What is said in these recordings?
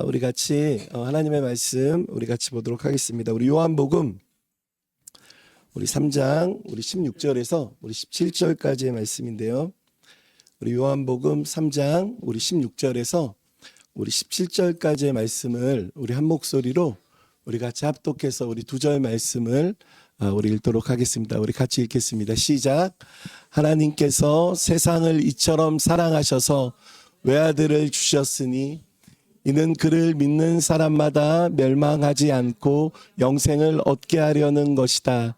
우리 같이 하나님의 말씀 우리 같이 보도록 하겠습니다. 우리 요한복음 우리 3장 우리 16절에서 우리 17절까지의 말씀인데요. 우리 요한복음 3장 우리 16절에서 우리 17절까지의 말씀을 우리 한 목소리로 우리 같이 합독해서 우리 두 절 말씀을 우리 읽도록 하겠습니다. 우리 같이 읽겠습니다. 시작. 하나님께서 세상을 이처럼 사랑하셔서 외아들을 주셨으니 이는 그를 믿는 사람마다 멸망하지 않고 영생을 얻게 하려는 것이다.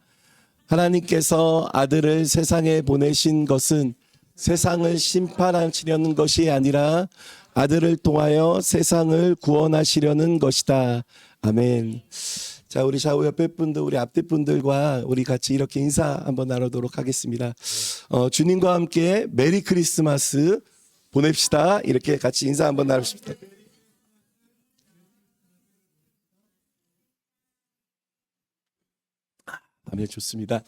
하나님께서 아들을 세상에 보내신 것은 세상을 심판하시려는 것이 아니라 아들을 통하여 세상을 구원하시려는 것이다. 아멘. 자, 우리 좌우 옆에 분들, 우리 앞뒤 분들과 우리 같이 이렇게 인사 한번 나누도록 하겠습니다. 주님과 함께 메리 크리스마스 보냅시다. 이렇게 같이 인사 한번 나눕시다. 아멘. 좋습니다.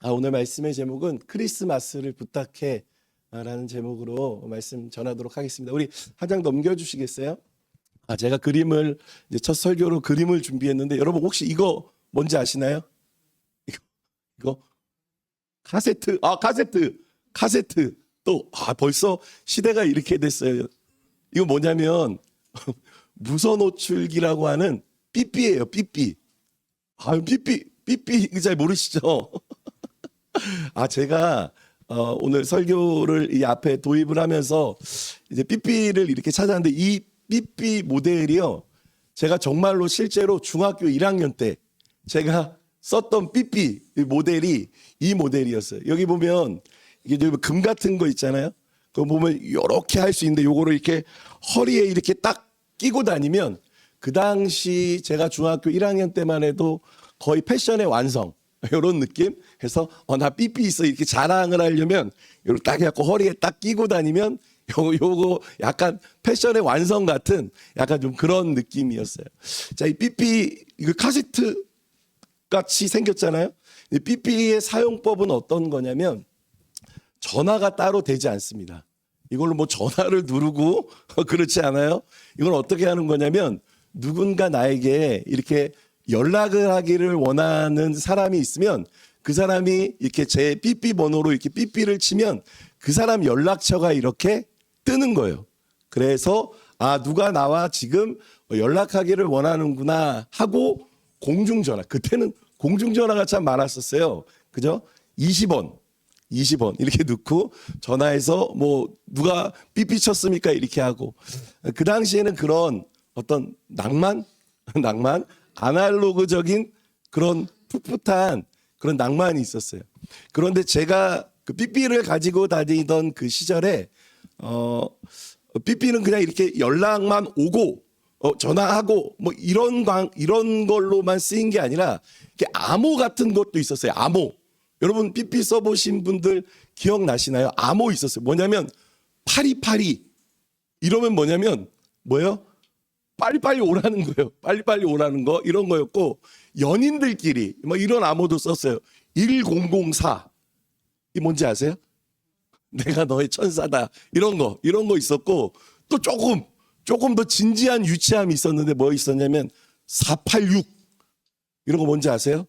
오늘 말씀의 제목은 크리스마스를 부탁해 라는 제목으로 말씀 전하도록 하겠습니다. 우리 한 장 넘겨주시겠어요? 제가 그림을 이제 첫 설교로 그림을 준비했는데 여러분 혹시 이거 뭔지 아시나요? 이거 카세트 또 벌써 시대가 이렇게 됐어요. 이거 뭐냐면 무선호출기라고 하는 삐삐예요. 삐삐. 삐삐 잘 모르시죠? 제가 오늘 설교를 이 앞에 도입을 하면서 이제 삐삐를 이렇게 찾았는데 이 삐삐 모델이요. 제가 정말로 실제로 중학교 1학년 때 제가 썼던 삐삐 모델이 이 모델이었어요. 여기 보면 이게 금 같은 거 있잖아요. 그거 보면 이렇게 할 수 있는데 요거를 이렇게 허리에 이렇게 딱 끼고 다니면 그 당시 제가 중학교 1학년 때만 해도 거의 패션의 완성 이런 느낌. 그래서 나 삐삐 있어 이렇게 자랑을 하려면 이렇게 딱 해갖고 허리에 딱 끼고 다니면 요거 약간 패션의 완성 같은 약간 좀 그런 느낌이었어요. 자, 이 삐삐 이거 카세트 같이 생겼잖아요. 이 삐삐의 사용법은 어떤 거냐면 전화가 따로 되지 않습니다. 이걸로 뭐 전화를 누르고 그렇지 않아요. 이걸 어떻게 하는 거냐면 누군가 나에게 이렇게 연락을 하기를 원하는 사람이 있으면 그 사람이 이렇게 제 삐삐 번호로 이렇게 삐삐를 치면 그 사람 연락처가 이렇게 뜨는 거예요. 그래서 누가 나와 지금 연락하기를 원하는구나 하고 공중전화. 그때는 공중전화가 참 많았었어요. 그죠? 20원 이렇게 넣고 전화해서 뭐 누가 삐삐 쳤습니까? 이렇게 하고 그 당시에는 그런 어떤 낭만 아날로그적인 그런 풋풋한 그런 낭만이 있었어요. 그런데 제가 그 삐삐를 가지고 다니던 그 시절에 삐삐는 그냥 이렇게 연락만 오고 전화하고 뭐 이런 걸로만 쓰인 게 아니라 이렇게 암호 같은 것도 있었어요. 암호. 여러분 삐삐 써보신 분들 기억나시나요? 암호 있었어요. 뭐냐면 파리파리 이러면 뭐예요? 빨리빨리 오라는 거예요. 빨리빨리 오라는 거 이런 거였고 연인들끼리 뭐 이런 암호도 썼어요. 1004 이 뭔지 아세요? 내가 너의 천사다 이런 거 있었고 또 조금 더 진지한 유치함이 있었는데 뭐 있었냐면 486 이런 거 뭔지 아세요?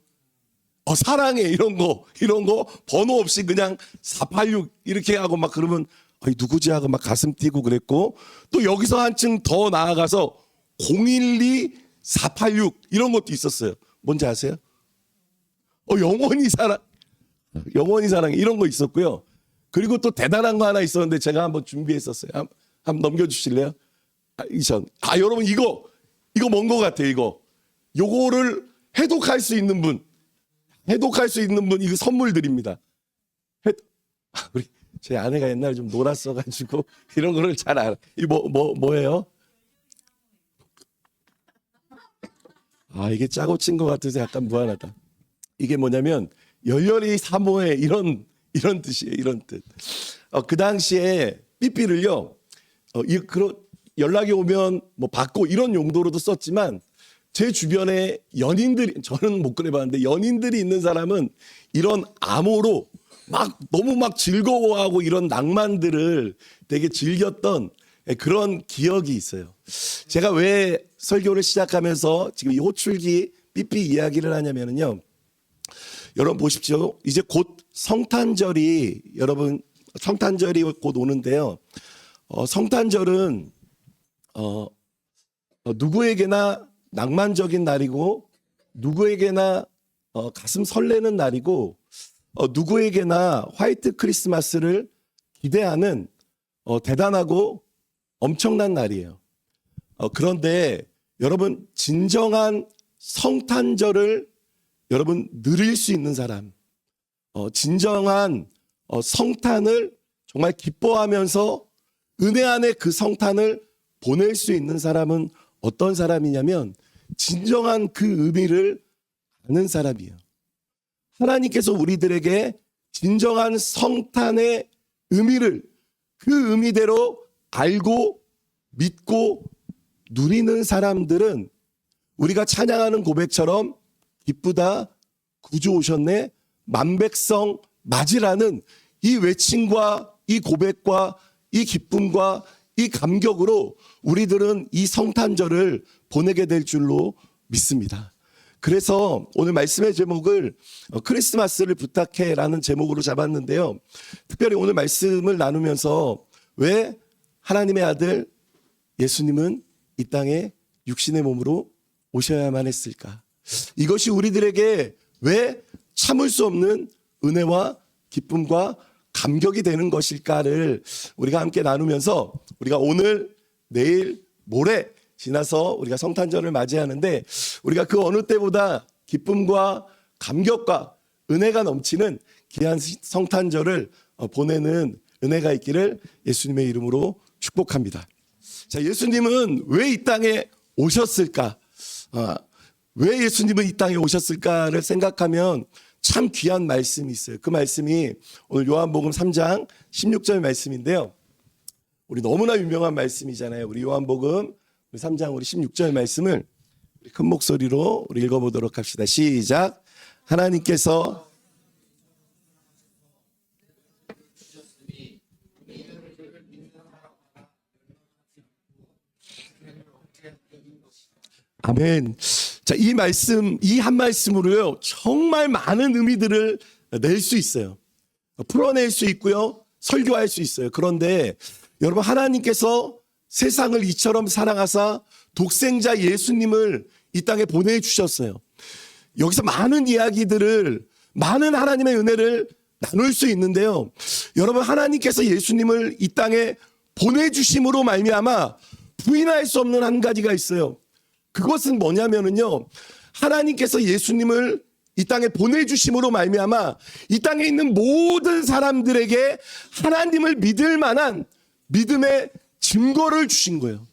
사랑해 이런 거 번호 없이 그냥 486 이렇게 하고 막 그러면 누구지 하고 막 가슴 뛰고 그랬고 또 여기서 한층 더 나아가서 012 486 이런 것도 있었어요. 뭔지 아세요? 영원히 사랑 이런 거 있었고요. 그리고 또 대단한 거 하나 있었는데 제가 한번 준비했었어요. 한번 넘겨주실래요? 여러분 이거 뭔 거 같아요. 요거를 해독할 수 있는 분 이거 선물 드립니다. 우리 제 아내가 옛날에 좀 놀았어가지고 이런 거를 잘 알아. 이 뭐예요? 이게 짜고 친 것 같아서 약간 무한하다. 이게 뭐냐면 열렬히 사모해 이런 뜻이에요. 이런 뜻. 그 당시에 삐삐를요. 그런 연락이 오면 뭐 받고 이런 용도로도 썼지만 제 주변에 연인들이 저는 못 그래봤는데 연인들이 있는 사람은 이런 암호로 너무 즐거워하고 이런 낭만들을 되게 즐겼던 그런 기억이 있어요. 제가 왜 설교를 시작하면서 지금 이 호출기 삐삐 이야기를 하냐면요. 여러분 보십시오. 이제 곧 성탄절이 곧 오는데요. 성탄절은 누구에게나 낭만적인 날이고 누구에게나 가슴 설레는 날이고 누구에게나 화이트 크리스마스를 기대하는 대단하고 엄청난 날이에요. 그런데 여러분 진정한 성탄절을 여러분 누릴 수 있는 사람, 진정한 성탄을 정말 기뻐하면서 은혜 안에 그 성탄을 보낼 수 있는 사람은 어떤 사람이냐면 진정한 그 의미를 아는 사람이에요. 하나님께서 우리들에게 진정한 성탄의 의미를 그 의미대로 알고 믿고 누리는 사람들은 우리가 찬양하는 고백처럼 기쁘다 구주 오셨네 만백성 맞으라는 이 외침과 이 고백과 이 기쁨과 이 감격으로 우리들은 이 성탄절을 보내게 될 줄로 믿습니다. 그래서 오늘 말씀의 제목을 크리스마스를 부탁해라는 제목으로 잡았는데요. 특별히 오늘 말씀을 나누면서 왜 하나님의 아들 예수님은 이 땅에 육신의 몸으로 오셔야만 했을까? 이것이 우리들에게 왜 참을 수 없는 은혜와 기쁨과 감격이 되는 것일까를 우리가 함께 나누면서 우리가 오늘, 내일, 모레 지나서 우리가 성탄절을 맞이하는데 우리가 그 어느 때보다 기쁨과 감격과 은혜가 넘치는 귀한 성탄절을 보내는 은혜가 있기를 예수님의 이름으로 축복합니다. 자, 예수님은 왜 이 땅에 오셨을까? 왜 예수님은 이 땅에 오셨을까를 생각하면 참 귀한 말씀이 있어요. 그 말씀이 오늘 요한복음 3장 16절 말씀인데요. 우리 너무나 유명한 말씀이잖아요. 우리 요한복음 3장 우리 16절 말씀을 큰 목소리로 우리 읽어보도록 합시다. 시작. 하나님께서 아멘. 자, 이 말씀, 이 한 말씀으로요, 정말 많은 의미들을 낼 수 있어요. 풀어낼 수 있고요, 설교할 수 있어요. 그런데 여러분, 하나님께서 세상을 이처럼 사랑하사 독생자 예수님을 이 땅에 보내주셨어요. 여기서 많은 이야기들을, 많은 하나님의 은혜를 나눌 수 있는데요. 여러분, 하나님께서 예수님을 이 땅에 보내주심으로 말미암아 부인할 수 없는 한 가지가 있어요. 그것은 뭐냐면은요, 하나님께서 예수님을 이 땅에 보내주심으로 말미암아 이 땅에 있는 모든 사람들에게 하나님을 믿을 만한 믿음의 증거를 주신 거예요.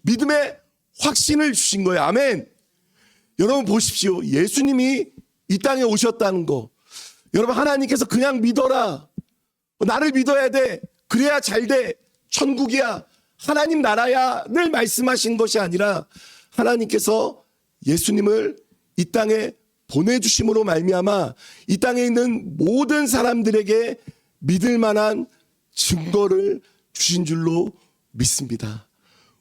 믿음의 확신을 주신 거예요. 아멘. 여러분 보십시오. 예수님이 이 땅에 오셨다는 거. 여러분, 하나님께서 그냥 믿어라. 나를 믿어야 돼. 그래야 잘 돼. 천국이야. 하나님 나라야를 말씀하신 것이 아니라 하나님께서 예수님을 이 땅에 보내주심으로 말미암아 이 땅에 있는 모든 사람들에게 믿을 만한 증거를 주신 줄로 믿습니다.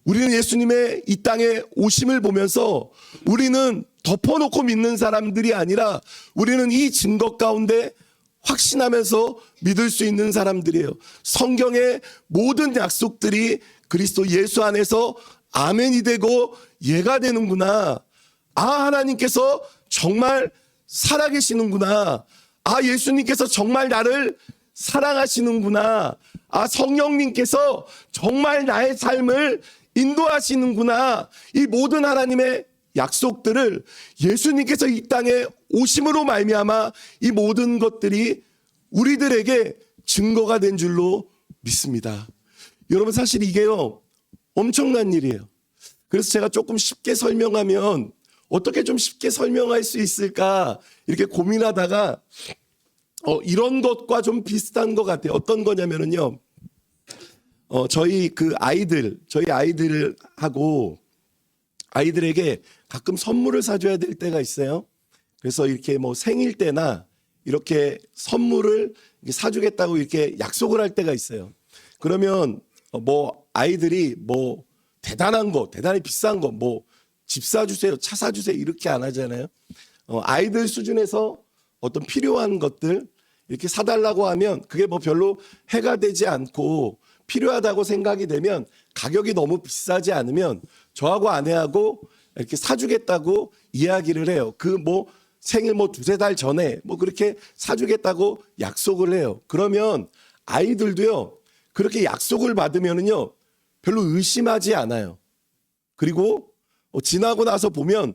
우리는 예수님의 이 땅에 오심을 보면서 우리는 덮어놓고 믿는 사람들이 아니라 우리는 이 증거 가운데 확신하면서 믿을 수 있는 사람들이에요. 성경의 모든 약속들이 그리스도 예수 안에서 아멘이 되고 예가 되는구나. 아, 하나님께서 정말 살아계시는구나. 아, 예수님께서 정말 나를 사랑하시는구나. 아, 성령님께서 정말 나의 삶을 인도하시는구나. 이 모든 하나님의 약속들을 예수님께서 이 땅에 오심으로 말미암아 이 모든 것들이 우리들에게 증거가 된 줄로 믿습니다. 여러분, 사실 이게요, 엄청난 일이에요. 그래서 제가 조금 쉽게 설명하면 어떻게 좀 쉽게 설명할 수 있을까 이렇게 고민하다가 이런 것과 좀 비슷한 것 같아요. 어떤 거냐면은요, 저희 아이들하고 아이들에게 가끔 선물을 사줘야 될 때가 있어요. 그래서 이렇게 뭐 생일 때나 이렇게 선물을 사주겠다고 이렇게 약속을 할 때가 있어요. 그러면 뭐 아이들이 뭐 대단한 거, 대단히 비싼 거, 뭐 집 사주세요, 차 사주세요 이렇게 안 하잖아요. 아이들 수준에서 어떤 필요한 것들 이렇게 사달라고 하면 그게 뭐 별로 해가 되지 않고 필요하다고 생각이 되면 가격이 너무 비싸지 않으면 저하고 아내하고 이렇게 사주겠다고 이야기를 해요. 그 뭐 생일 뭐 두세 달 전에 뭐 그렇게 사주겠다고 약속을 해요. 그러면 아이들도요 그렇게 약속을 받으면은요 별로 의심하지 않아요. 그리고 지나고 나서 보면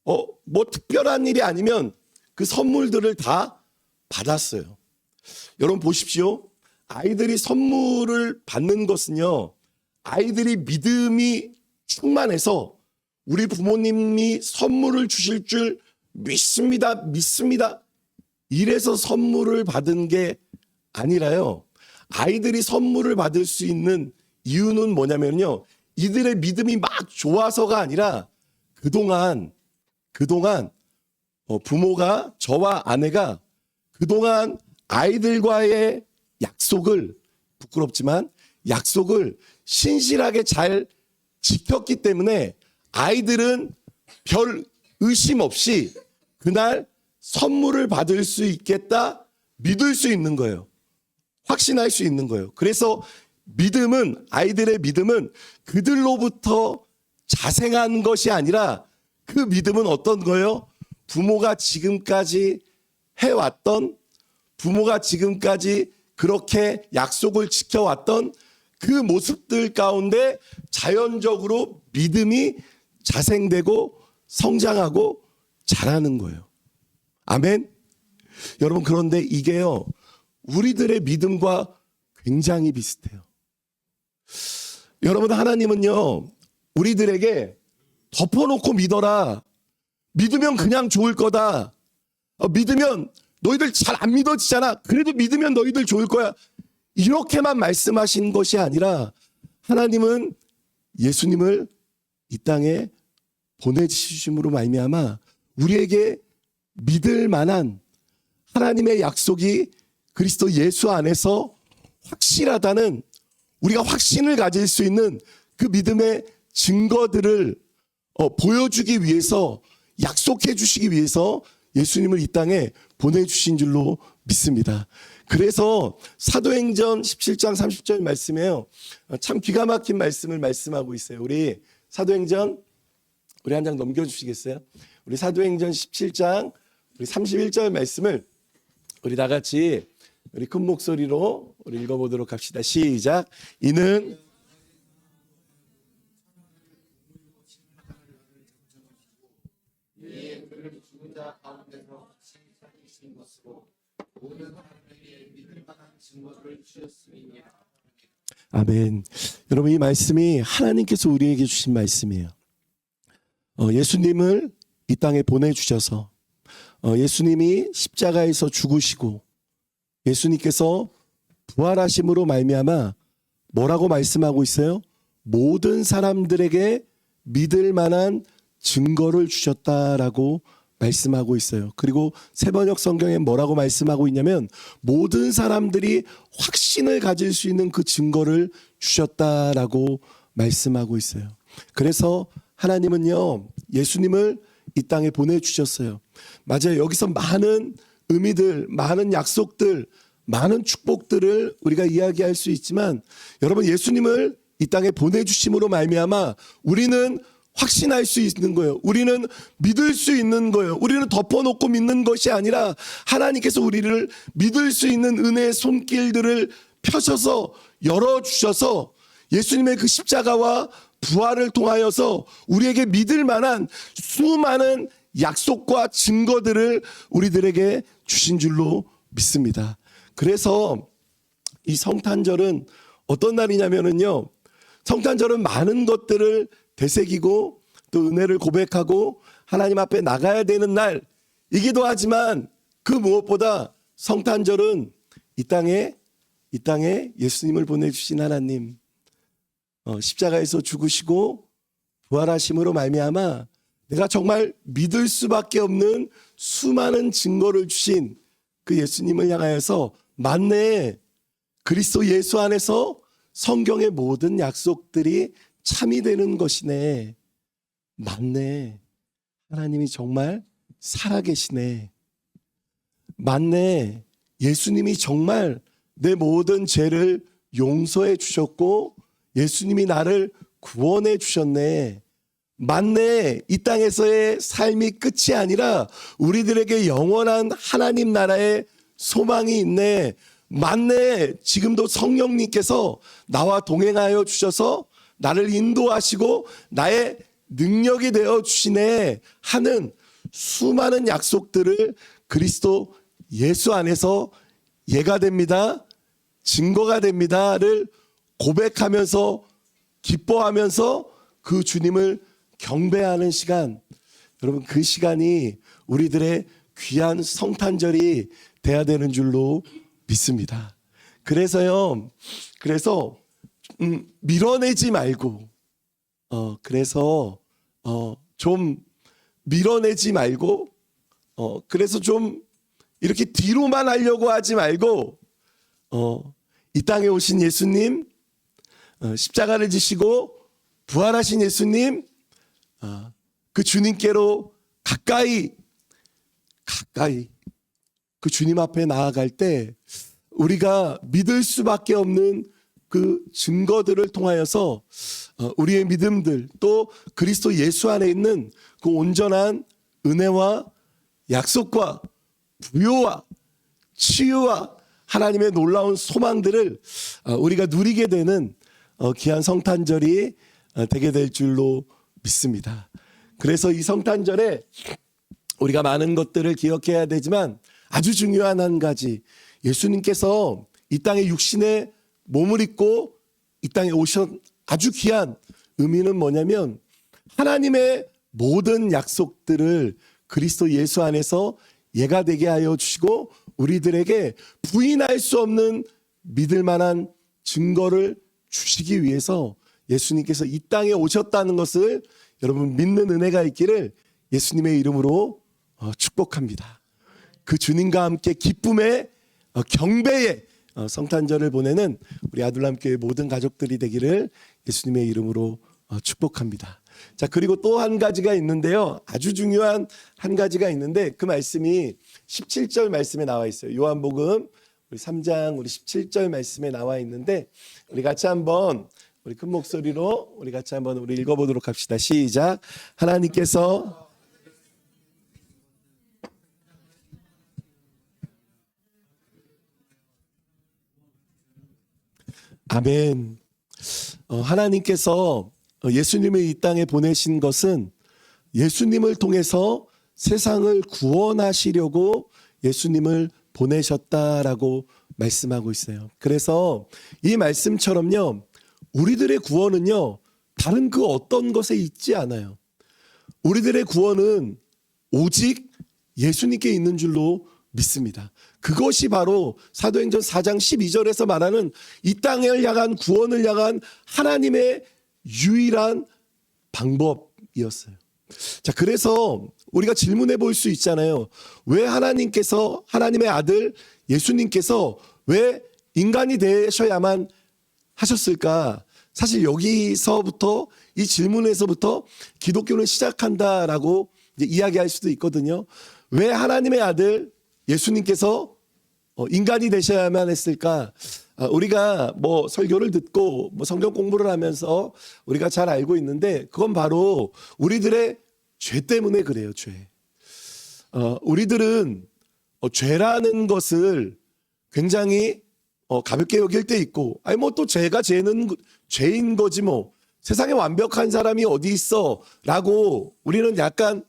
뭐 특별한 일이 아니면 그 선물들을 다 받았어요. 여러분 보십시오. 아이들이 선물을 받는 것은요. 아이들이 믿음이 충만해서 우리 부모님이 선물을 주실 줄 믿습니다. 이래서 선물을 받은 게 아니라요. 아이들이 선물을 받을 수 있는 이유는 뭐냐면요. 이들의 믿음이 막 좋아서가 아니라 그동안 부모가 저와 아내가 그동안 아이들과의 약속을 부끄럽지만 약속을 신실하게 잘 지켰기 때문에 아이들은 별 의심 없이 그날 선물을 받을 수 있겠다 믿을 수 있는 거예요. 확신할 수 있는 거예요. 그래서 아이들의 믿음은 그들로부터 자생한 것이 아니라 그 믿음은 어떤 거예요? 부모가 지금까지 해왔던 부모가 지금까지 그렇게 약속을 지켜왔던 그 모습들 가운데 자연적으로 믿음이 자생되고 성장하고 자라는 거예요. 아멘. 여러분 그런데 이게요 우리들의 믿음과 굉장히 비슷해요. 여러분 하나님은요 우리들에게 덮어놓고 믿어라. 믿으면 그냥 좋을 거다. 믿으면 너희들 잘 안 믿어지잖아. 그래도 믿으면 너희들 좋을 거야. 이렇게만 말씀하신 것이 아니라 하나님은 예수님을 이 땅에 보내주심으로 말미암아 우리에게 믿을 만한 하나님의 약속이 그리스도 예수 안에서 확실하다는 우리가 확신을 가질 수 있는 그 믿음의 증거들을 보여주기 위해서 약속해 주시기 위해서 예수님을 이 땅에 보내주신 줄로 믿습니다. 그래서 사도행전 17장 30절 말씀이에요. 참 기가 막힌 말씀을 말씀하고 있어요. 우리 사도행전 우리 한 장 넘겨주시겠어요? 우리 사도행전 17장 우리 31절 말씀을 우리 다 같이 우리 큰 목소리로 우리 읽어보도록 합시다. 시작. 이는 그를 죽은 자 가운데서 살리신 것으로 모든 사람에게 믿을 만한 증거를 주셨음이니라. 아멘. 여러분 이 말씀이 하나님께서 우리에게 주신 말씀이에요. 예수님을 이 땅에 보내주셔서 예수님이 십자가에서 죽으시고 예수님께서 부활하심으로 말미암아 뭐라고 말씀하고 있어요? 모든 사람들에게 믿을 만한 증거를 주셨다라고 말씀하고 있어요. 그리고 새번역 성경에 뭐라고 말씀하고 있냐면 모든 사람들이 확신을 가질 수 있는 그 증거를 주셨다라고 말씀하고 있어요. 그래서 하나님은요 예수님을 이 땅에 보내주셨어요. 맞아요. 여기서 많은 의미들, 많은 약속들, 많은 축복들을 우리가 이야기할 수 있지만 여러분 예수님을 이 땅에 보내주심으로 말미암아 우리는 확신할 수 있는 거예요. 우리는 믿을 수 있는 거예요. 우리는 덮어놓고 믿는 것이 아니라 하나님께서 우리를 믿을 수 있는 은혜의 손길들을 펴셔서 열어주셔서 예수님의 그 십자가와 부활을 통하여서 우리에게 믿을 만한 수많은 약속과 증거들을 우리들에게 주신 줄로 믿습니다. 그래서 이 성탄절은 어떤 날이냐면요. 성탄절은 많은 것들을 되새기고 또 은혜를 고백하고 하나님 앞에 나가야 되는 날이기도 하지만 그 무엇보다 성탄절은 이 땅에 예수님을 보내주신 하나님 십자가에서 죽으시고 부활하심으로 말미암아 내가 정말 믿을 수밖에 없는 수많은 증거를 주신 그 예수님을 향하여서 맞네 그리스도 예수 안에서 성경의 모든 약속들이 참이 되는 것이네. 맞네. 하나님이 정말 살아계시네. 맞네. 예수님이 정말 내 모든 죄를 용서해 주셨고 예수님이 나를 구원해 주셨네. 맞네. 이 땅에서의 삶이 끝이 아니라 우리들에게 영원한 하나님 나라의 소망이 있네. 맞네. 지금도 성령님께서 나와 동행하여 주셔서 나를 인도하시고 나의 능력이 되어 주시네 하는 수많은 약속들을 그리스도 예수 안에서 예가 됩니다. 증거가 됩니다를 고백하면서 기뻐하면서 그 주님을 경배하는 시간, 여러분 그 시간이 우리들의 귀한 성탄절이 돼야 되는 줄로 믿습니다. 그래서 밀어내지 말고 좀 밀어내지 말고 그래서 좀 이렇게 뒤로만 하려고 하지 말고 이 땅에 오신 예수님, 십자가를 지시고 부활하신 예수님, 그 주님께로 가까이 그 주님 앞에 나아갈 때 우리가 믿을 수밖에 없는 그 증거들을 통하여서 우리의 믿음들 또 그리스도 예수 안에 있는 그 온전한 은혜와 약속과 부요와 치유와 하나님의 놀라운 소망들을 우리가 누리게 되는 귀한 성탄절이 되게 될 줄로 믿습니다. 그래서 이 성탄절에 우리가 많은 것들을 기억해야 되지만 아주 중요한 한 가지, 예수님께서 이 땅에 육신의 몸을 입고 이 땅에 오신 아주 귀한 의미는 뭐냐면 하나님의 모든 약속들을 그리스도 예수 안에서 예가 되게 하여 주시고 우리들에게 부인할 수 없는 믿을 만한 증거를 주시기 위해서 예수님께서 이 땅에 오셨다는 것을 여러분 믿는 은혜가 있기를 예수님의 이름으로 축복합니다. 그 주님과 함께 기쁨의 경배의 성탄절을 보내는 우리 아둘람교회 모든 가족들이 되기를 예수님의 이름으로 축복합니다. 자, 그리고 또 한 가지가 있는데요. 아주 중요한 한 가지가 있는데 그 말씀이 17절 말씀에 나와 있어요. 요한복음 우리 3장 우리 17절 말씀에 나와 있는데 우리 같이 한번 우리 큰 목소리로 우리 같이 한번 우리 읽어보도록 합시다. 시작. 하나님께서 아멘. 하나님께서 예수님을 이 땅에 보내신 것은 예수님을 통해서 세상을 구원하시려고 예수님을 보내셨다라고 말씀하고 있어요. 그래서 이 말씀처럼요, 우리들의 구원은요, 다른 그 어떤 것에 있지 않아요. 우리들의 구원은 오직 예수님께 있는 줄로 믿습니다. 그것이 바로 사도행전 4장 12절에서 말하는 이 땅을 향한 구원을 향한 하나님의 유일한 방법이었어요. 자, 그래서 우리가 질문해 볼 수 있잖아요. 왜 하나님께서 하나님의 아들 예수님께서 왜 인간이 되셔야만 하셨을까? 사실 여기서부터 이 질문에서부터 기독교는 시작한다라고 이제 이야기할 수도 있거든요. 왜 하나님의 아들 예수님께서 인간이 되셔야만 했을까? 우리가 뭐 설교를 듣고 뭐 성경 공부를 하면서 우리가 잘 알고 있는데 그건 바로 우리들의 죄 때문에 그래요. 죄. 우리들은 죄라는 것을 굉장히 가볍게 여길 때 있고, 아니 뭐 또 죄가 죄인 거지 뭐 세상에 완벽한 사람이 어디 있어라고 우리는 약간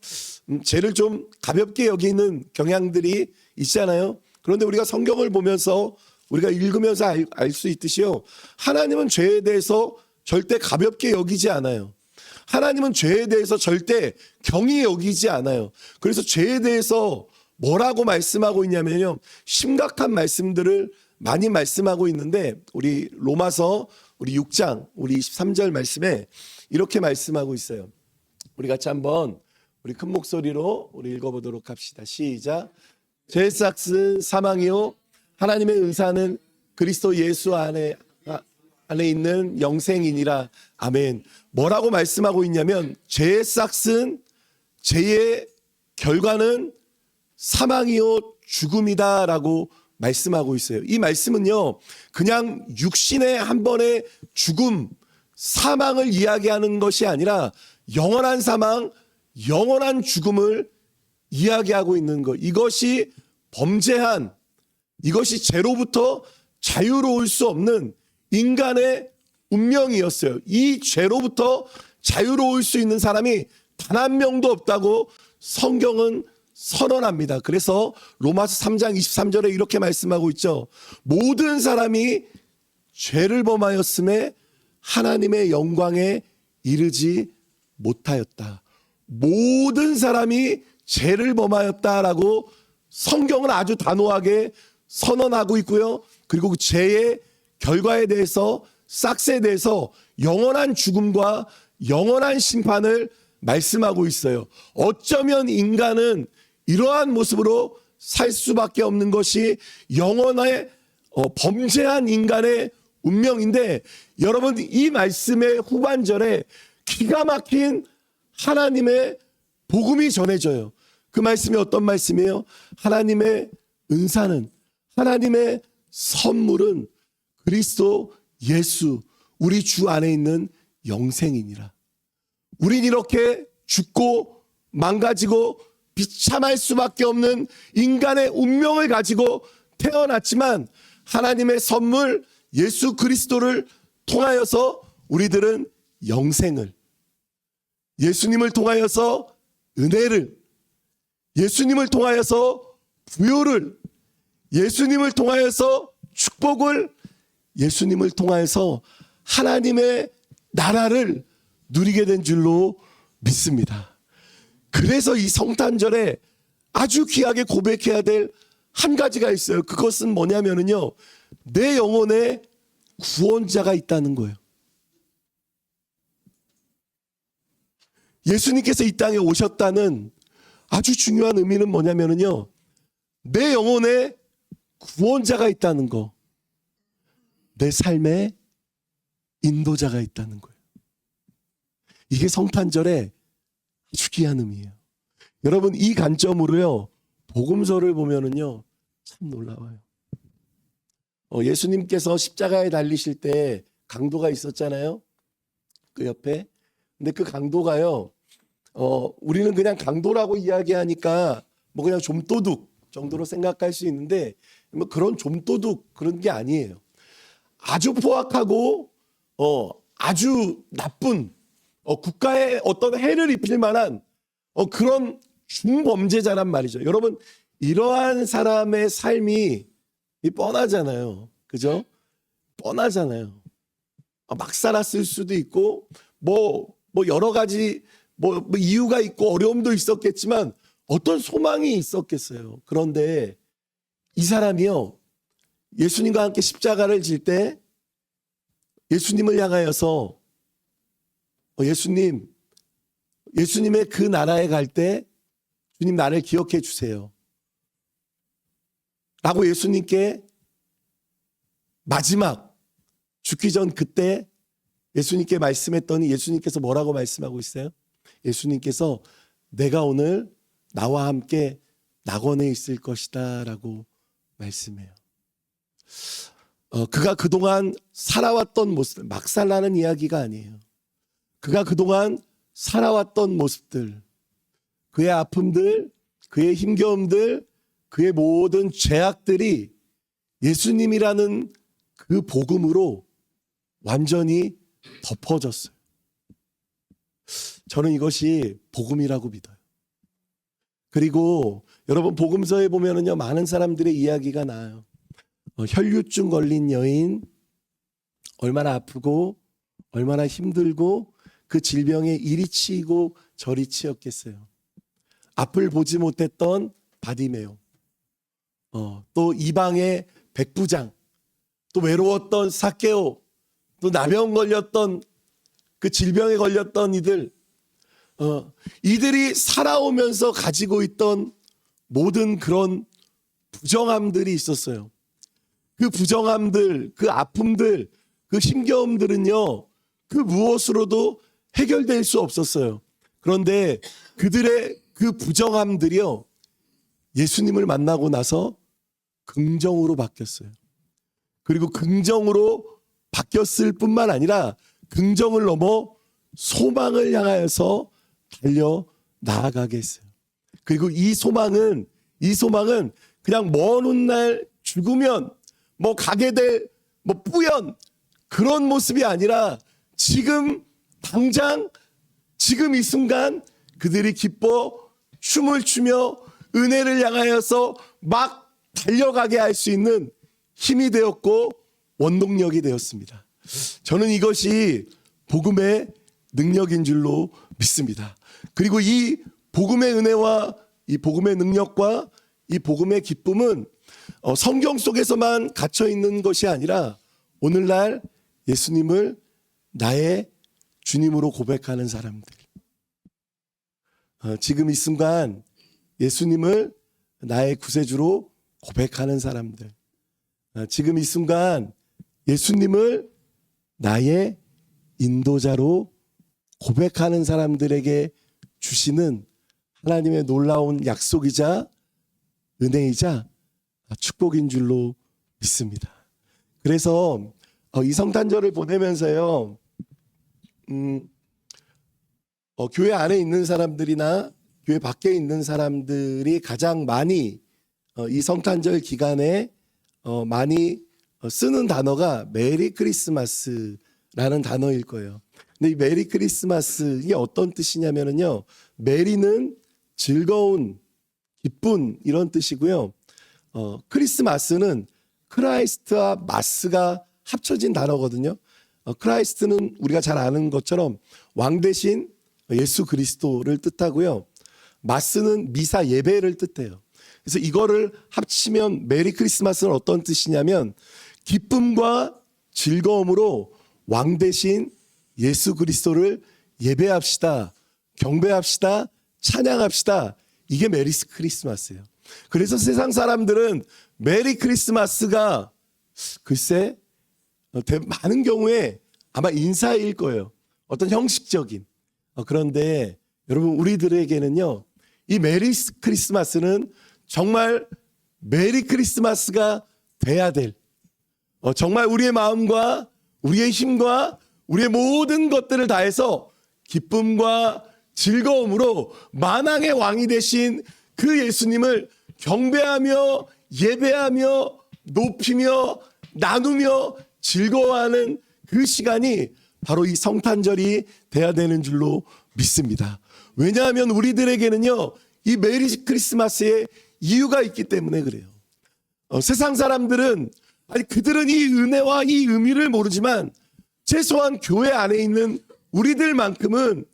죄를 좀 가볍게 여기는 경향들이 있잖아요. 그런데 우리가 성경을 보면서 우리가 읽으면서 알 수 있듯이요, 하나님은 죄에 대해서 절대 가볍게 여기지 않아요. 하나님은 죄에 대해서 절대 경히 여기지 않아요. 그래서 죄에 대해서 뭐라고 말씀하고 있냐면요, 심각한 말씀들을 많이 말씀하고 있는데 우리 로마서 우리 6장 우리 23절 말씀에 이렇게 말씀하고 있어요. 우리 같이 한번 우리 큰 목소리로 우리 읽어보도록 합시다. 시작. 죄의 삭은 사망이요 하나님의 의사는 그리스도 예수 안에 안에 있는 영생이니라. 아멘. 뭐라고 말씀하고 있냐면 죄의 싹은 죄의 결과는 사망이요 죽음이다라고 말씀하고 있어요. 이 말씀은요, 그냥 육신의 한 번의 죽음, 사망을 이야기하는 것이 아니라 영원한 사망, 영원한 죽음을 이야기하고 있는 것. 이것이 범죄한, 이것이 죄로부터 자유로울 수 없는 인간의 운명이었어요. 이 죄로부터 자유로울 수 있는 사람이 단 한 명도 없다고 성경은 선언합니다. 그래서 로마서 3장 23절에 이렇게 말씀하고 있죠. 모든 사람이 죄를 범하였음에 하나님의 영광에 이르지 못하였다. 모든 사람이 죄를 범하였다라고 성경은 아주 단호하게 선언하고 있고요. 그리고 그 죄의 결과에 대해서, 싹스에 대해서 영원한 죽음과 영원한 심판을 말씀하고 있어요. 어쩌면 인간은 이러한 모습으로 살 수밖에 없는 것이 영원의 범죄한 인간의 운명인데, 여러분 이 말씀의 후반절에 기가 막힌 하나님의 복음이 전해져요. 그 말씀이 어떤 말씀이에요? 하나님의 은사는, 하나님의 선물은 그리스도 예수, 우리 주 안에 있는 영생이니라. 우린 이렇게 죽고 망가지고 비참할 수밖에 없는 인간의 운명을 가지고 태어났지만 하나님의 선물 예수 그리스도를 통하여서 우리들은 영생을, 예수님을 통하여서 은혜를, 예수님을 통하여서 부요를, 예수님을 통하여서 축복을, 예수님을 통하여서 하나님의 나라를 누리게 된 줄로 믿습니다. 그래서 이 성탄절에 아주 귀하게 고백해야 될 한 가지가 있어요. 그것은 뭐냐면요, 내 영혼에 구원자가 있다는 거예요. 예수님께서 이 땅에 오셨다는 아주 중요한 의미는 뭐냐면요, 내 영혼에 구원자가 있다는 거, 내 삶에 인도자가 있다는 거예요. 이게 성탄절의 아주 귀한 의미예요. 여러분 이 관점으로요, 복음서를 보면은요 참 놀라워요. 예수님께서 십자가에 달리실 때 강도가 있었잖아요. 그 옆에. 근데 그 강도가요, 우리는 그냥 강도라고 이야기하니까 뭐 그냥 좀도둑 정도로 생각할 수 있는데, 뭐 그런 좀도둑 그런 게 아니에요. 아주 포악하고 아주 나쁜, 국가에 어떤 해를 입힐 만한 그런 중범죄자란 말이죠. 여러분 이러한 사람의 삶이 뻔하잖아요. 그죠? 뻔하잖아요. 막 살았을 수도 있고 뭐 여러 가지 뭐 이유가 있고 어려움도 있었겠지만 어떤 소망이 있었겠어요. 그런데 이 사람이요, 예수님과 함께 십자가를 질 때 예수님을 향하여서 예수님의 그 나라에 갈 때 주님 나를 기억해 주세요 라고 예수님께 마지막 죽기 전 그때 예수님께 말씀했더니 예수님께서 뭐라고 말씀하고 있어요? 예수님께서 내가 오늘 나와 함께 낙원에 있을 것이다 라고 말씀해요. 그가 그동안 살아왔던 모습, 막 살라는 이야기가 아니에요. 그가 그동안 살아왔던 모습들, 그의 아픔들, 그의 힘겨움들, 그의 모든 죄악들이 예수님이라는 그 복음으로 완전히 덮어졌어요. 저는 이것이 복음이라고 믿어요. 그리고 여러분 복음서에 보면은요, 많은 사람들의 이야기가 나와요. 혈류증 걸린 여인, 얼마나 아프고 얼마나 힘들고 그 질병에 이리 치이고 저리 치였겠어요. 앞을 보지 못했던 바디메오, 또 이방의 백부장, 또 외로웠던 삭개오, 또 나병 걸렸던 그 질병에 걸렸던 이들이 살아오면서 가지고 있던 모든 그런 부정함들이 있었어요. 그 부정함들, 그 아픔들, 그 힘겨움들은요, 그 무엇으로도 해결될 수 없었어요. 그런데 그들의 그 부정함들이요, 예수님을 만나고 나서 긍정으로 바뀌었어요. 그리고 긍정으로 바뀌었을 뿐만 아니라 긍정을 넘어 소망을 향하여서 달려 나아가게 했어요. 그리고 이 소망은 그냥 먼 훗날 죽으면 뭐 가게 될 뭐 뿌연 그런 모습이 아니라 지금 당장 지금 이 순간 그들이 기뻐 춤을 추며 은혜를 향하여서 막 달려가게 할 수 있는 힘이 되었고 원동력이 되었습니다. 저는 이것이 복음의 능력인 줄로 믿습니다. 그리고 이 복음의 은혜와 이 복음의 능력과 이 복음의 기쁨은 성경 속에서만 갇혀 있는 것이 아니라 오늘날 예수님을 나의 주님으로 고백하는 사람들, 지금 이 순간 예수님을 나의 구세주로 고백하는 사람들, 지금 이 순간 예수님을 나의 인도자로 고백하는 사람들에게 주시는 하나님의 놀라운 약속이자 은혜이자 축복인 줄로 믿습니다. 그래서 이 성탄절을 보내면서요, 교회 안에 있는 사람들이나 교회 밖에 있는 사람들이 가장 많이 이 성탄절 기간에 많이 쓰는 단어가 메리 크리스마스라는 단어일 거예요. 근데 이 메리 크리스마스 이게 어떤 뜻이냐면요, 메리는 즐거운, 기쁜 이런 뜻이고요. 크리스마스는 크라이스트와 마스가 합쳐진 단어거든요. 크라이스트는 우리가 잘 아는 것처럼 왕 대신 예수 그리스도를 뜻하고요. 마스는 미사 예배를 뜻해요. 그래서 이거를 합치면 메리 크리스마스는 어떤 뜻이냐면 기쁨과 즐거움으로 왕 대신 예수 그리스도를 예배합시다, 경배합시다, 찬양합시다. 이게 메리 크리스마스예요. 그래서 세상 사람들은 메리 크리스마스가 글쎄 많은 경우에 아마 인사일 거예요. 어떤 형식적인. 그런데 여러분, 우리들에게는요, 이 메리 크리스마스는 정말 메리 크리스마스가 돼야 될, 정말 우리의 마음과 우리의 힘과 우리의 모든 것들을 다해서 기쁨과 즐거움으로 만왕의 왕이 되신 그 예수님을 경배하며 예배하며 높이며 나누며 즐거워하는 그 시간이 바로 이 성탄절이 돼야 되는 줄로 믿습니다. 왜냐하면 우리들에게는요, 이 메리 크리스마스에 이유가 있기 때문에 그래요. 세상 사람들은, 그들은 이 은혜와 이 의미를 모르지만 최소한 교회 안에 있는 우리들만큼은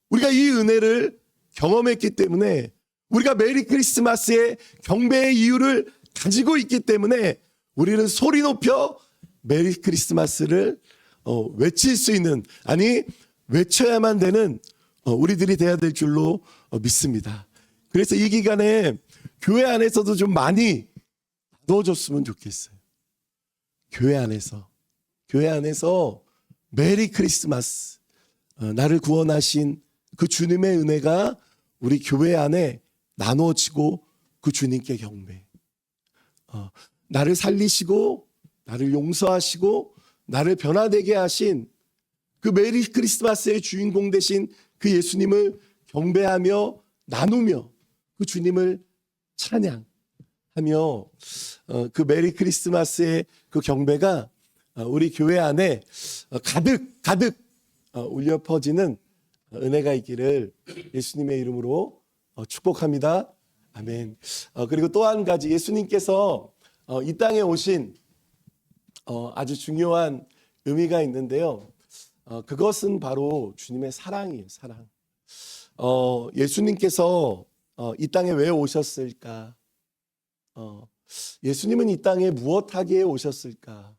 우리가 이 은혜를 경험했기 때문에, 우리가 메리 크리스마스의 경배의 이유를 가지고 있기 때문에 우리는 소리 높여 메리 크리스마스를 외칠 수 있는, 외쳐야만 되는 우리들이 돼야 될 줄로 믿습니다. 그래서 이 기간에 교회 안에서도 좀 많이 나눠줬으면 좋겠어요. 교회 안에서 메리 크리스마스, 나를 구원하신 그 주님의 은혜가 우리 교회 안에 나눠지고 그 주님께 경배, 나를 살리시고 나를 용서하시고 나를 변화되게 하신 그 메리 크리스마스의 주인공 되신 그 예수님을 경배하며 나누며 그 주님을 찬양하며 그 메리 크리스마스의 그 경배가 우리 교회 안에 가득 울려 퍼지는 은혜가 있기를 예수님의 이름으로 축복합니다. 아멘. 그리고 또 한 가지, 예수님께서 이 땅에 오신 아주 중요한 의미가 있는데요. 그것은 바로 주님의 사랑이에요. 사랑. 예수님께서 이 땅에 왜 오셨을까? 예수님은 이 땅에 무엇하기에 오셨을까?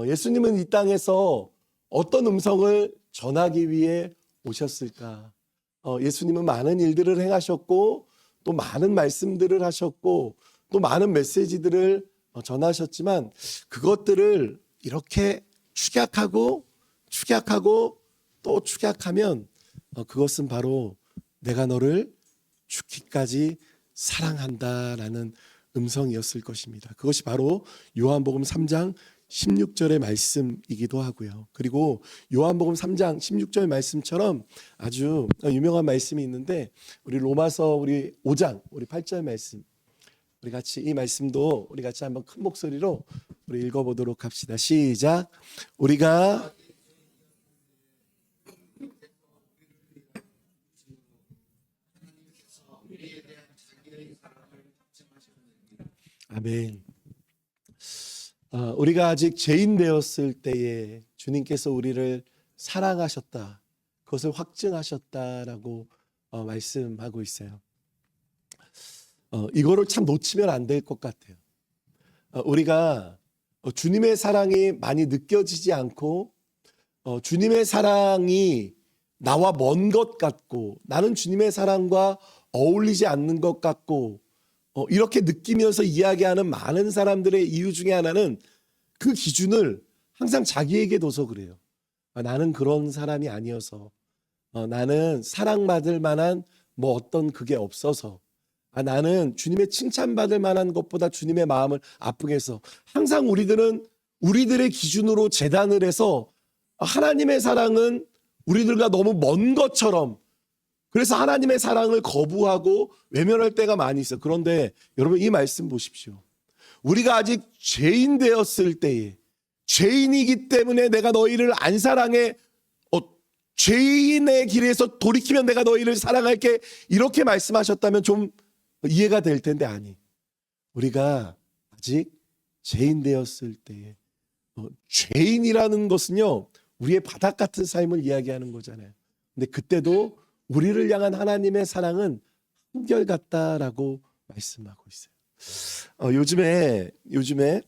예수님은 이 땅에서 어떤 음성을 전하기 위해 오셨을까? 예수님은 많은 일들을 행하셨고 또 많은 말씀들을 하셨고 또 많은 메시지들을 전하셨지만 그것들을 이렇게 축약하고 축약하고 또 축약하면 그것은 바로 내가 너를 죽기까지 사랑한다라는 음성이었을 것입니다. 그것이 바로 요한복음 3장 16절의 말씀이기도 하고요. 그리고 요한복음 3장 16절 말씀처럼 아주 유명한 말씀이 있는데 우리 로마서 우리 5장 우리 8절 말씀 우리 같이 이 말씀도 우리 같이 한번 큰 목소리로 우리 읽어보도록 합시다. 시작. 우리가 아멘. 우리가 아직 죄인 되었을 때에 주님께서 우리를 사랑하셨다. 그것을 확증하셨다라고 말씀하고 있어요. 이거를 참 놓치면 안 될 것 같아요. 우리가 주님의 사랑이 많이 느껴지지 않고 주님의 사랑이 나와 먼 것 같고 나는 주님의 사랑과 어울리지 않는 것 같고 이렇게 느끼면서 이야기하는 많은 사람들의 이유 중에 하나는 그 기준을 항상 자기에게 둬서 그래요. 나는 그런 사람이 아니어서 나는 사랑받을 만한 뭐 어떤 그게 없어서 나는 주님의 칭찬받을 만한 것보다 주님의 마음을 아프게 해서 항상 우리들은 우리들의 기준으로 재단을 해서 하나님의 사랑은 우리들과 너무 먼 것처럼 그래서 하나님의 사랑을 거부하고 외면할 때가 많이 있어요. 그런데 여러분 이 말씀 보십시오. 우리가 아직 죄인 되었을 때에 죄인이기 때문에 내가 너희를 안 사랑해 죄인의 길에서 돌이키면 내가 너희를 사랑할게 이렇게 말씀하셨다면 좀 이해가 될 텐데 아니. 우리가 아직 죄인 되었을 때에 죄인이라는 것은요. 우리의 바닥 같은 삶을 이야기하는 거잖아요. 근데 그때도 우리를 향한 하나님의 사랑은 한결같다라고 말씀하고 있어요. 요즘에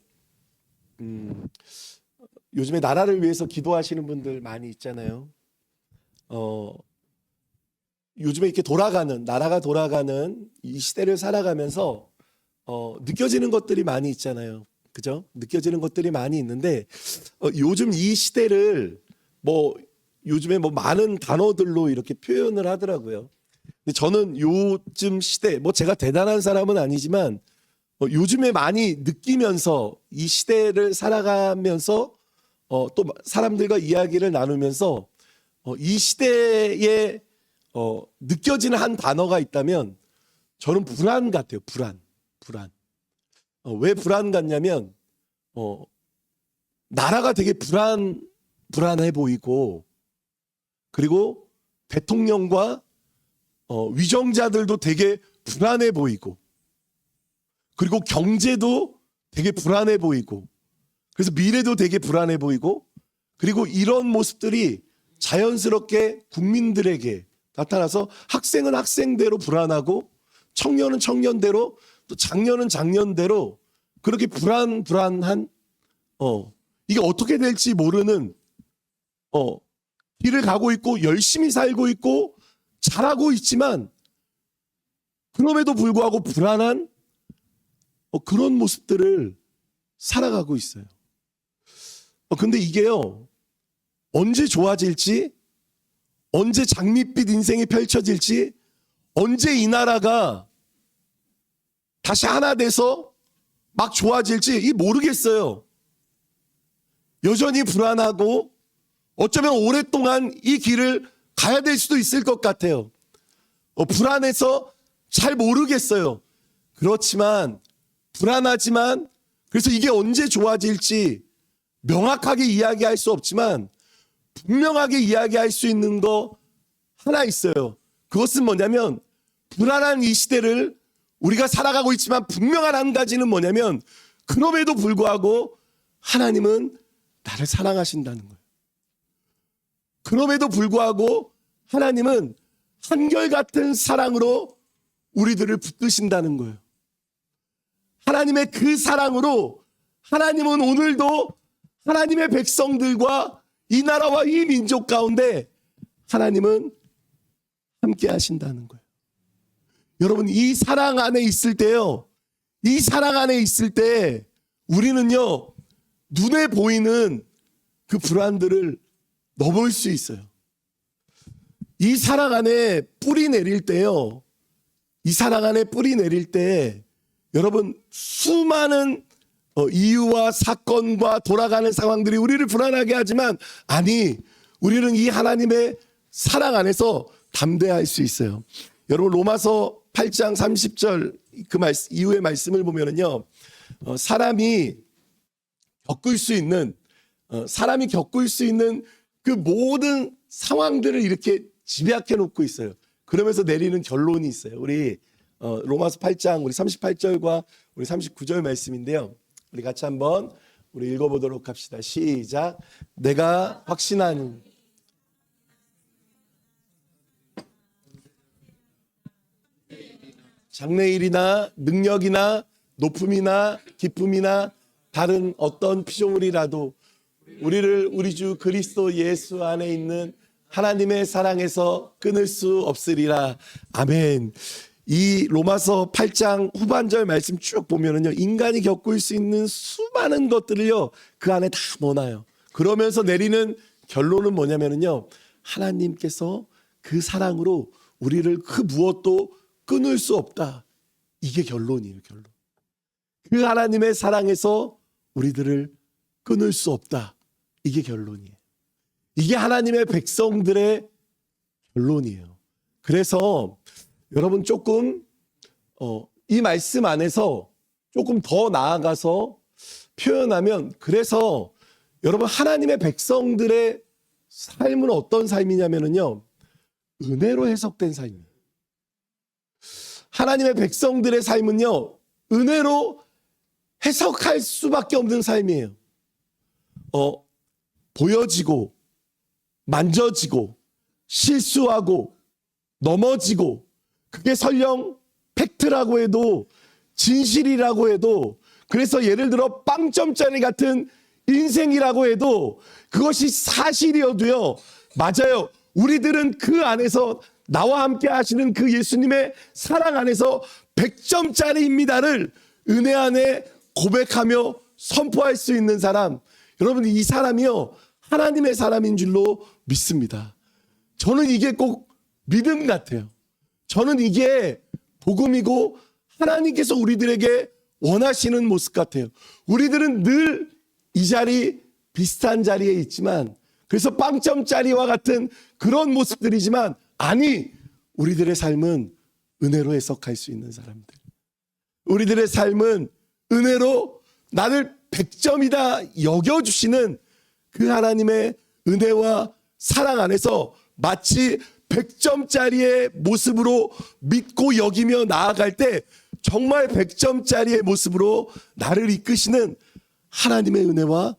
나라를 위해서 기도하시는 분들 많이 있잖아요. 요즘에 이렇게 나라가 돌아가는 이 시대를 살아가면서 느껴지는 것들이 많이 있잖아요. 그죠? 느껴지는 것들이 많이 있는데 요즘 이 시대를 요즘에 많은 단어들로 이렇게 표현을 하더라고요. 근데 저는 요즘 시대, 제가 대단한 사람은 아니지만 요즘에 많이 느끼면서 이 시대를 살아가면서 또 사람들과 이야기를 나누면서 이 시대에 느껴지는 한 단어가 있다면 저는 불안 같아요. 불안. 왜 불안 같냐면 나라가 되게 불안해 보이고 그리고 대통령과 위정자들도 되게 불안해 보이고 그리고 경제도 되게 불안해 보이고 그래서 미래도 되게 불안해 보이고 그리고 이런 모습들이 자연스럽게 국민들에게 나타나서 학생은 학생대로 불안하고 청년은 청년대로 또 장년은 장년대로 그렇게 불안한 이게 어떻게 될지 모르는 길을 가고 있고 열심히 살고 있고 잘하고 있지만 그럼에도 불구하고 불안한 그런 모습들을 살아가고 있어요. 근데 이게요 언제 좋아질지 언제 장밋빛 인생이 펼쳐질지 언제 이 나라가 다시 하나 돼서 막 좋아질지 이 모르겠어요. 여전히 불안하고 어쩌면 오랫동안 이 길을 가야 될 수도 있을 것 같아요. 불안해서 잘 모르겠어요. 그렇지만 불안하지만 그래서 이게 언제 좋아질지 명확하게 이야기할 수 없지만 분명하게 이야기할 수 있는 거 하나 있어요. 그것은 뭐냐면 불안한 이 시대를 우리가 살아가고 있지만 분명한 한 가지는 뭐냐면 그럼에도 불구하고 하나님은 나를 사랑하신다는 거예요. 그럼에도 불구하고 하나님은 한결같은 사랑으로 우리들을 붙드신다는 거예요. 하나님의 그 사랑으로 하나님은 오늘도 하나님의 백성들과 이 나라와 이 민족 가운데 하나님은 함께 하신다는 거예요. 여러분 이 사랑 안에 있을 때요. 이 사랑 안에 있을 때 우리는요. 눈에 보이는 그 불안들을 넘을 수 있어요. 이 사랑 안에 뿌리 내릴 때요. 이 사랑 안에 뿌리 내릴 때 여러분 수많은 이유와 사건과 돌아가는 상황들이 우리를 불안하게 하지만 아니 우리는 이 하나님의 사랑 안에서 담대할 수 있어요. 여러분 로마서 8장 30절 그 이후의 말씀을 보면은요. 사람이 겪을 수 있는 그 모든 상황들을 이렇게 집약해 놓고 있어요. 그러면서 내리는 결론이 있어요. 우리 로마서 8장 우리 38절과 우리 39절 말씀인데요. 우리 같이 한번 우리 읽어보도록 합시다. 시작. 내가 확신하는 장래일이나 능력이나 높음이나 기쁨이나 다른 어떤 피조물이라도 우리를 우리 주 그리스도 예수 안에 있는 하나님의 사랑에서 끊을 수 없으리라. 아멘. 이 로마서 8장 후반절 말씀 쭉 보면은요, 인간이 겪을 수 있는 수많은 것들을요, 그 안에 다 넣어놔요. 그러면서 내리는 결론은 뭐냐면은요, 하나님께서 그 사랑으로 우리를 그 무엇도 끊을 수 없다. 이게 결론이에요, 결론. 그 하나님의 사랑에서 우리들을 끊을 수 없다. 이게 결론이에요. 이게 하나님의 백성들의 결론이에요. 그래서 여러분 조금 이 말씀 안에서 조금 더 나아가서 표현하면 그래서 여러분 하나님의 백성들의 삶은 어떤 삶이냐면요. 은혜로 해석된 삶이에요. 하나님의 백성들의 삶은요. 은혜로 해석할 수밖에 없는 삶이에요. 보여지고 만져지고 실수하고 넘어지고 그게 설령 팩트라고 해도 진실이라고 해도 그래서 예를 들어 빵점짜리 같은 인생이라고 해도 그것이 사실이어도요. 맞아요. 우리들은 그 안에서 나와 함께 하시는 그 예수님의 사랑 안에서 100점짜리입니다를 은혜 안에 고백하며 선포할 수 있는 사람, 여러분 이 사람이요 하나님의 사람인 줄로 믿습니다. 저는 이게 꼭 믿음 같아요. 저는 이게 복음이고 하나님께서 우리들에게 원하시는 모습 같아요. 우리들은 늘 이 자리 비슷한 자리에 있지만 그래서 빵점짜리와 같은 그런 모습들이지만 아니 우리들의 삶은 은혜로 해석할 수 있는 사람들, 우리들의 삶은 은혜로 나를 100점이다 여겨주시는 그 하나님의 은혜와 사랑 안에서 마치 100점짜리의 모습으로 믿고 여기며 나아갈 때 정말 100점짜리의 모습으로 나를 이끄시는 하나님의 은혜와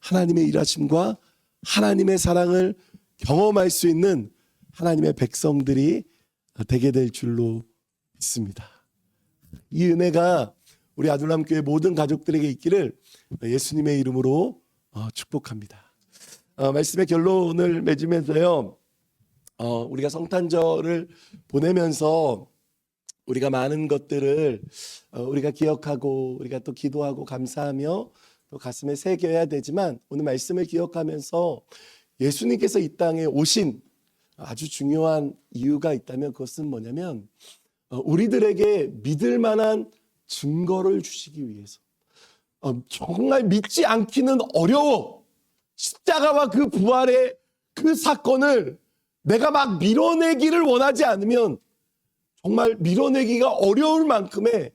하나님의 일하심과 하나님의 사랑을 경험할 수 있는 하나님의 백성들이 되게 될 줄로 믿습니다. 이 은혜가 우리 아둘람교회 모든 가족들에게 있기를 예수님의 이름으로 축복합니다. 말씀의 결론을 맺으면서요. 우리가 성탄절을 보내면서 우리가 많은 것들을 우리가 기억하고 우리가 또 기도하고 감사하며 또 가슴에 새겨야 되지만 오늘 말씀을 기억하면서 예수님께서 이 땅에 오신 아주 중요한 이유가 있다면 그것은 뭐냐면 우리들에게 믿을 만한 증거를 주시기 위해서. 정말 믿지 않기는 어려워. 십자가와 그 부활의 그 사건을 내가 막 밀어내기를 원하지 않으면 정말 밀어내기가 어려울 만큼의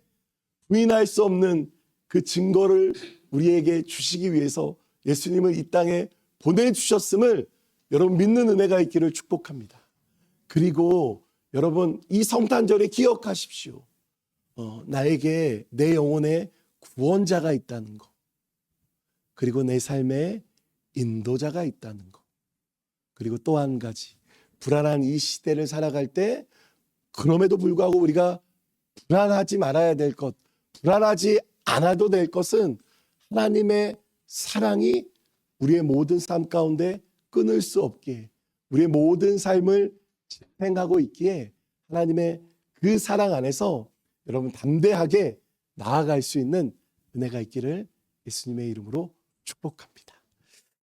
부인할 수 없는 그 증거를 우리에게 주시기 위해서 예수님을 이 땅에 보내주셨음을 여러분 믿는 은혜가 있기를 축복합니다. 그리고 여러분 이 성탄절에 기억하십시오. 나에게 내 영혼의 구원자가 있다는 거, 그리고 내 삶에 인도자가 있다는 거, 그리고 또 한 가지 불안한 이 시대를 살아갈 때 그럼에도 불구하고 우리가 불안하지 말아야 될 것, 불안하지 않아도 될 것은 하나님의 사랑이 우리의 모든 삶 가운데 끊을 수 없게 우리의 모든 삶을 집행하고 있기에 하나님의 그 사랑 안에서 여러분 담대하게 나아갈 수 있는 은혜가 있기를 예수님의 이름으로 축복합니다.